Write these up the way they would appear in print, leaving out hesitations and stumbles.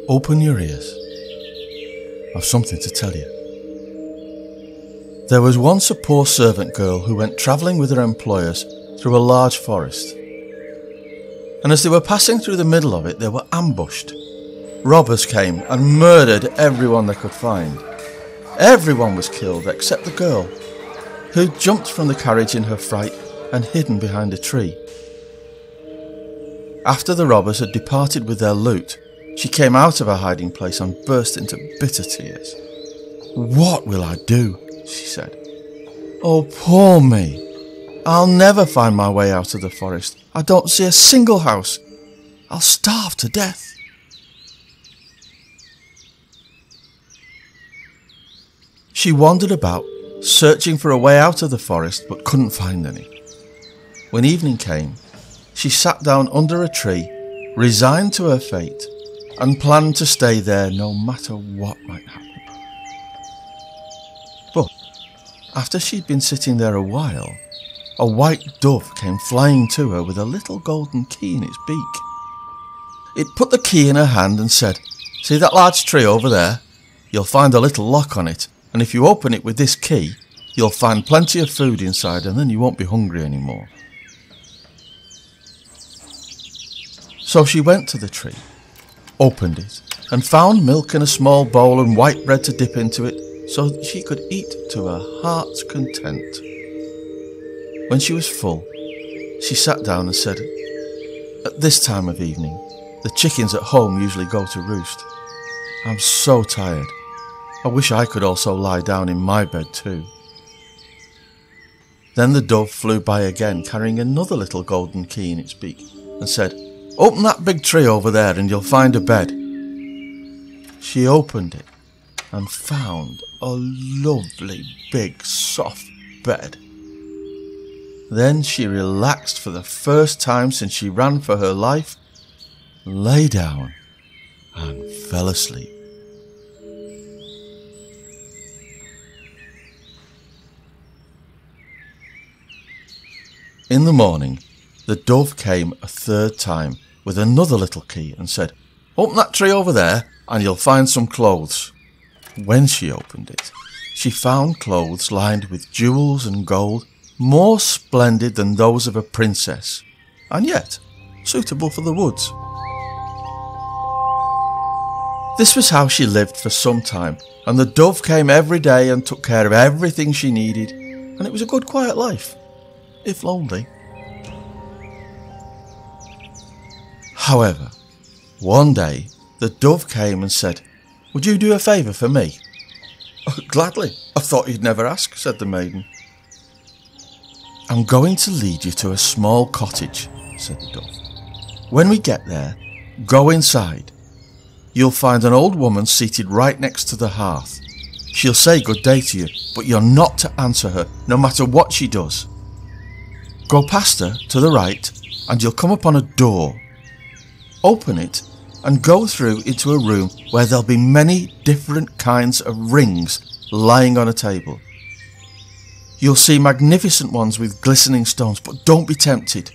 Open your ears. I've something to tell you. There was once a poor servant girl who went travelling with her employers through a large forest. And as they were passing through the middle of it, they were ambushed. Robbers came and murdered everyone they could find. Everyone was killed except the girl, who jumped from the carriage in her fright and hidden behind a tree. After the robbers had departed with their loot, she came out of her hiding place and burst into bitter tears. "What will I do?" she said. "Oh, poor me. I'll never find my way out of the forest. I don't see a single house. I'll starve to death." She wandered about, searching for a way out of the forest, but couldn't find any. When evening came, she sat down under a tree, resigned to her fate, and planned to stay there no matter what might happen. But after she'd been sitting there a while, a white dove came flying to her with a little golden key in its beak. It put the key in her hand and said, "See that large tree over there? You'll find a little lock on it, and if you open it with this key, you'll find plenty of food inside, and then you won't be hungry anymore." So she went to the tree, opened it, and found milk in a small bowl and white bread to dip into it so that she could eat to her heart's content. When she was full, she sat down and said, "At this time of evening, the chickens at home usually go to roost. I'm so tired. I wish I could also lie down in my bed too." Then the dove flew by again, carrying another little golden key in its beak, and said, "Open that big tree over there and you'll find a bed." She opened it and found a lovely big soft bed. Then she relaxed for the first time since she ran for her life, lay down and fell asleep. In the morning, the dove came a third time with another little key and said, "Open that tree over there and you'll find some clothes." When she opened it, she found clothes lined with jewels and gold, more splendid than those of a princess, and yet suitable for the woods. This was how she lived for some time, and the dove came every day and took care of everything she needed, and it was a good quiet life, if lonely. However, one day the dove came and said, "Would you do a favour for me?" "Oh, gladly. I thought you'd never ask," said the maiden. "I'm going to lead you to a small cottage," said the dove. "When we get there, go inside. You'll find an old woman seated right next to the hearth. She'll say good day to you, but you're not to answer her, no matter what she does. Go past her to the right, and you'll come upon a door. Open it and go through into a room where there'll be many different kinds of rings lying on a table. You'll see magnificent ones with glistening stones, but don't be tempted.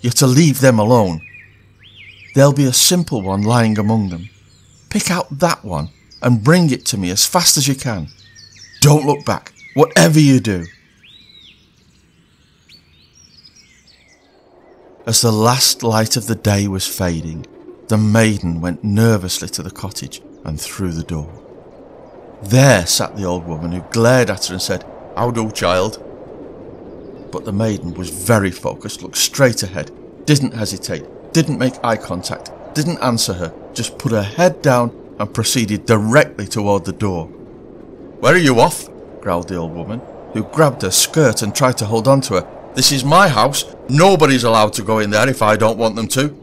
You're to leave them alone. There'll be a simple one lying among them. Pick out that one and bring it to me as fast as you can. Don't look back, whatever you do." As the last light of the day was fading, the maiden went nervously to the cottage and through the door. There sat the old woman, who glared at her and said, "How do, child?" But the maiden was very focused, looked straight ahead, didn't hesitate, didn't make eye contact, didn't answer her, just put her head down and proceeded directly toward the door. "Where are you off?" growled the old woman, who grabbed her skirt and tried to hold on to her. "This is my house. Nobody's allowed to go in there if I don't want them to."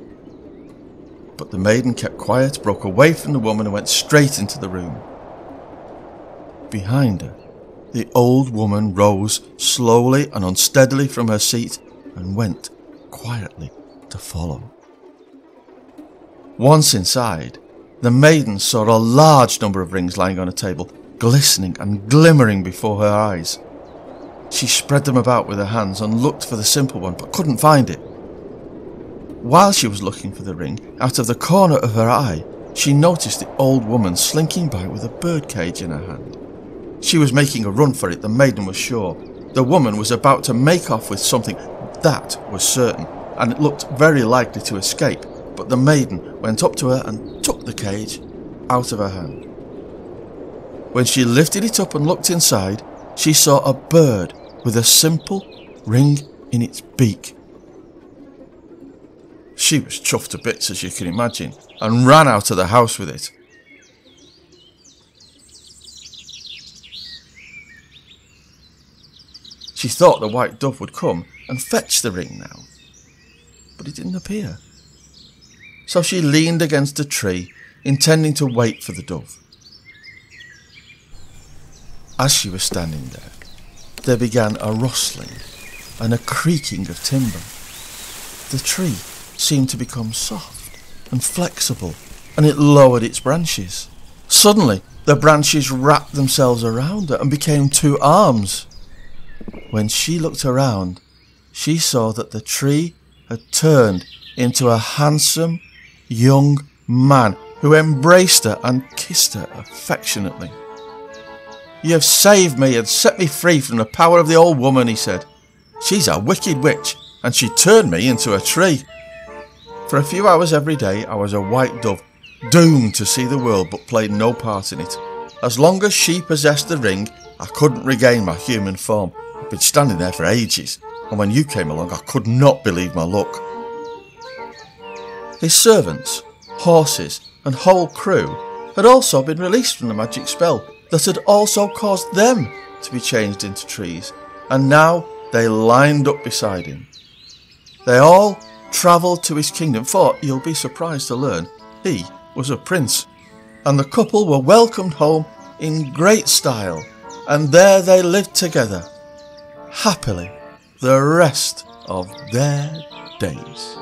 But the maiden kept quiet, broke away from the woman and went straight into the room. Behind her, the old woman rose slowly and unsteadily from her seat and went quietly to follow. Once inside, the maiden saw a large number of rings lying on a table, glistening and glimmering before her eyes. She spread them about with her hands and looked for the simple one, but couldn't find it. While she was looking for the ring, out of the corner of her eye, she noticed the old woman slinking by with a birdcage in her hand. She was making a run for it, the maiden was sure. The woman was about to make off with something, that was certain, and it looked very likely to escape, but the maiden went up to her and took the cage out of her hand. When she lifted it up and looked inside, she saw a bird with a simple ring in its beak. She was chuffed to bits, as you can imagine, and ran out of the house with it. She thought the white dove would come and fetch the ring now, but it didn't appear. So she leaned against a tree, intending to wait for the dove. As she was standing there began a rustling and a creaking of timber. The tree seemed to become soft and flexible, and it lowered its branches. Suddenly, the branches wrapped themselves around her and became two arms. When she looked around, she saw that the tree had turned into a handsome young man who embraced her and kissed her affectionately. "You have saved me and set me free from the power of the old woman," he said. "She's a wicked witch, and she turned me into a tree. For a few hours every day I was a white dove, doomed to see the world but played no part in it. As long as she possessed the ring, I couldn't regain my human form. I'd been standing there for ages, and when you came along I could not believe my luck." His servants, horses and whole crew had also been released from the magic spell that had also caused them to be changed into trees, and now they lined up beside him. They all travelled to his kingdom, for, you'll be surprised to learn, he was a prince, and the couple were welcomed home in great style, and there they lived together, happily, the rest of their days.